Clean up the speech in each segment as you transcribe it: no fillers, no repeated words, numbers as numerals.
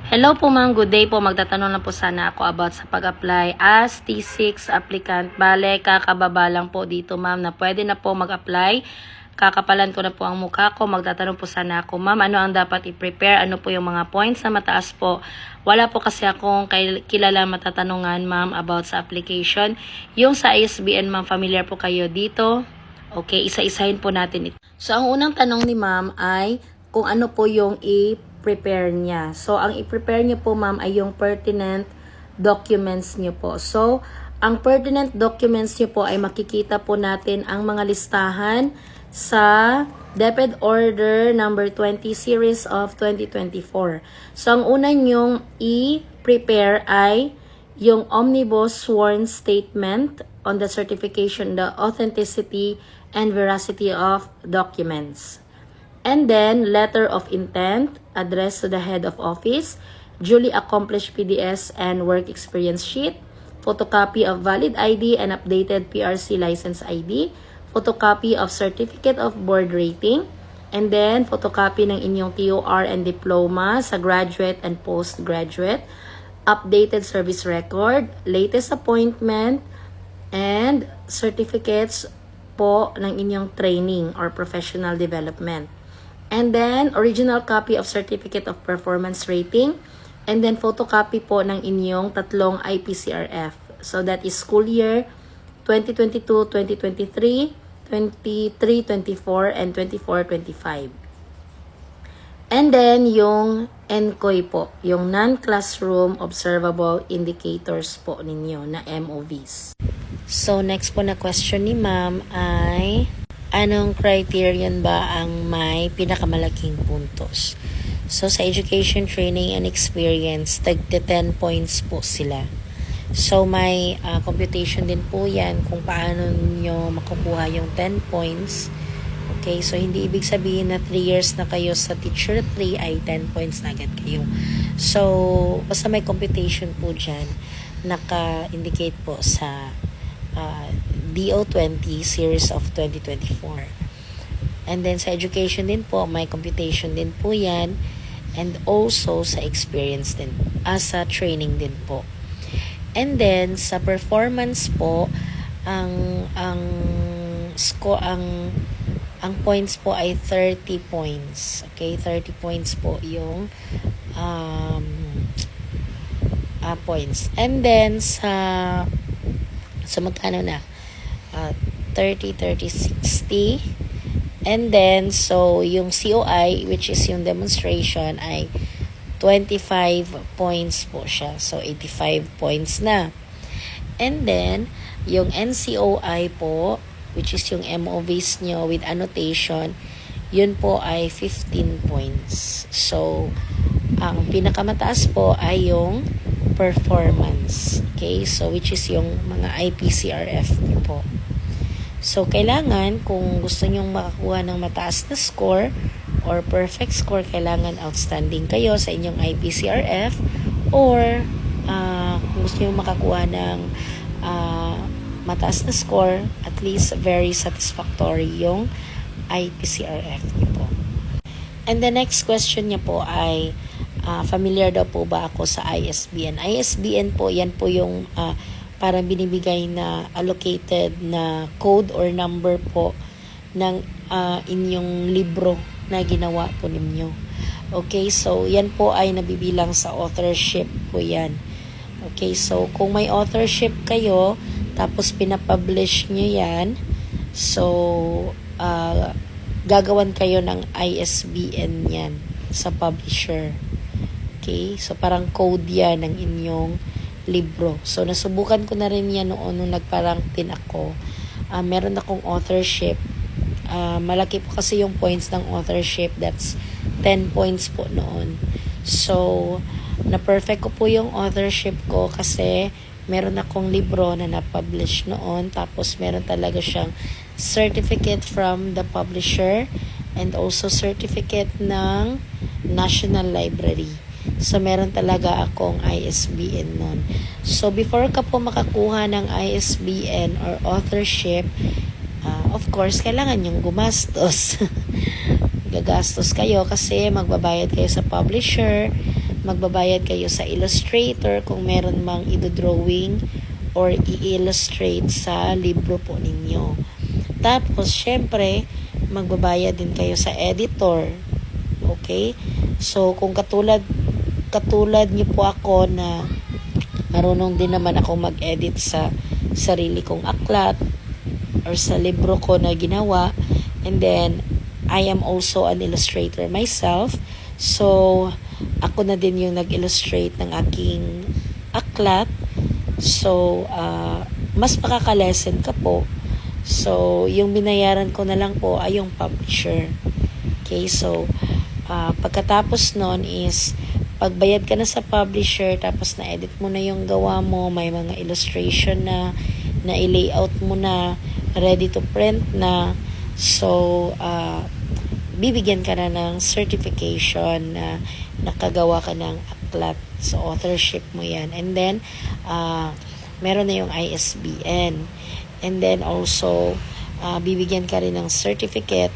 Hello po ma'am, good day po. Magtatanong lang po sana ako about sa pag-apply as T6 applicant. Bale, kakababa lang po dito ma'am na pwede na po mag-apply. Kakapalan ko na po ang mukha ko. Magtatanong po sana ako, ma'am, ano ang dapat i-prepare? Ano po yung mga points na mataas po? Wala po kasi akong kilala matatanungan ma'am about sa application. Yung sa ISBN ma'am, familiar po kayo dito? Okay, isa-isahin po natin ito. So, ang unang tanong ni ma'am ay kung ano po yung i-prepare niya. So, ang i-prepare niyo po ma'am ay yung pertinent documents niyo po. So, ang pertinent documents niyo po ay makikita po natin ang mga listahan sa DepEd Order number 20 series of 2024. So, ang una niyong i-prepare ay yung Omnibus Sworn Statement on the certification, the authenticity, and veracity of documents. And then, letter of intent, addressed to the head of office, duly accomplished PDS and work experience sheet, photocopy of valid ID and updated PRC license ID, photocopy of certificate of board rating, and then photocopy ng inyong TOR and diploma sa graduate and postgraduate, updated service record, latest appointment, and certificates po ng inyong training or professional development. And then, original copy of Certificate of Performance Rating. And then, photocopy po ng inyong tatlong IPCRF. So, that is school year 2022-2023, 23-24, and 24-25. And then, yung NCOI po, yung Non-Classroom Observable Indicators po ninyo na MOVs. So, next po na question ni ma'am ay anong criterion ba ang may pinakamalaking puntos? So, sa education, training, and experience, tagte 10 points po sila. So, may computation din po yan kung paano nyo makukuha yung 10 points. Okay, so hindi ibig sabihin na 3 years na kayo sa teacher 3 ay 10 points na agad kayo. So, basta may computation po dyan, naka-indicate po sa DO20 series of 2024. And then sa education din po, may computation din po yan. And also sa experience din, sa training din po. And then sa performance po, ang points po ay 30 points. Okay, 30 points po yung points. And then sa magkano na? 30, 60. And then, so, yung COI, which is yung demonstration, ay 25 points po siya. So, 85 points na. And then, yung NCOI po, which is yung MOVs nyo with annotation, yun po ay 15 points. So, ang pinakamataas po ay yung performance. Okay? So, which is yung mga IPCRF nyo po. So, kailangan, kung gusto nyong makakuha ng mataas na score or perfect score, kailangan outstanding kayo sa inyong IPCRF or kung gusto nyong makakuha ng mataas na score, at least very satisfactory yung IPCRF niyo po. And the next question niya po ay familiar daw po ba ako sa ISBN? ISBN po, yan po yung parang binibigay na allocated na code or number po ng inyong libro na ginawa po ninyo. Okay, so yan po ay nabibilang sa authorship po yan. Okay, so kung may authorship kayo, tapos pinapublish nyo yan, so gagawan kayo ng ISBN yan sa publisher. Okay, so parang code yan ng inyong libro. So, nasubukan ko na rin yan noon nung nagparang tin ako. Meron akong authorship. Malaki po kasi yung points ng authorship. That's 10 points po noon. So, na-perfect ko po yung authorship ko kasi meron akong libro na na-publish noon. Tapos, meron talaga siyang certificate from the publisher and also certificate ng National Library. So, meron talaga akong ISBN nun. So, before ka po makakuha ng ISBN or authorship, of course, kailangan yung gumastos. Gagastos kayo kasi magbabayad kayo sa publisher, magbabayad kayo sa Illustrator kung meron mang idodrawing or i-illustrate sa libro po ninyo. Tapos, syempre, magbabayad din kayo sa editor. Okay? So, kung katulad niyo po ako na marunong din naman ako mag-edit sa sarili kong aklat or sa libro ko na ginawa, and then I am also an illustrator myself. So, ako na din yung nag-illustrate ng aking aklat. So, mas makaka-lesson ka po. So, yung binayaran ko na lang po ay yung publisher. Okay, so, pagkatapos nun is, pagbayad ka na sa publisher, tapos na-edit mo na yung gawa mo, may mga illustration na i-layout mo na, ready to print na. So, bibigyan ka na ng certification na nakagawa ka ng aklat. So, authorship mo yan. And then, meron na yung ISBN. And then also, bibigyan ka rin ng certificate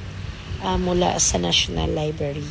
mula sa National Library.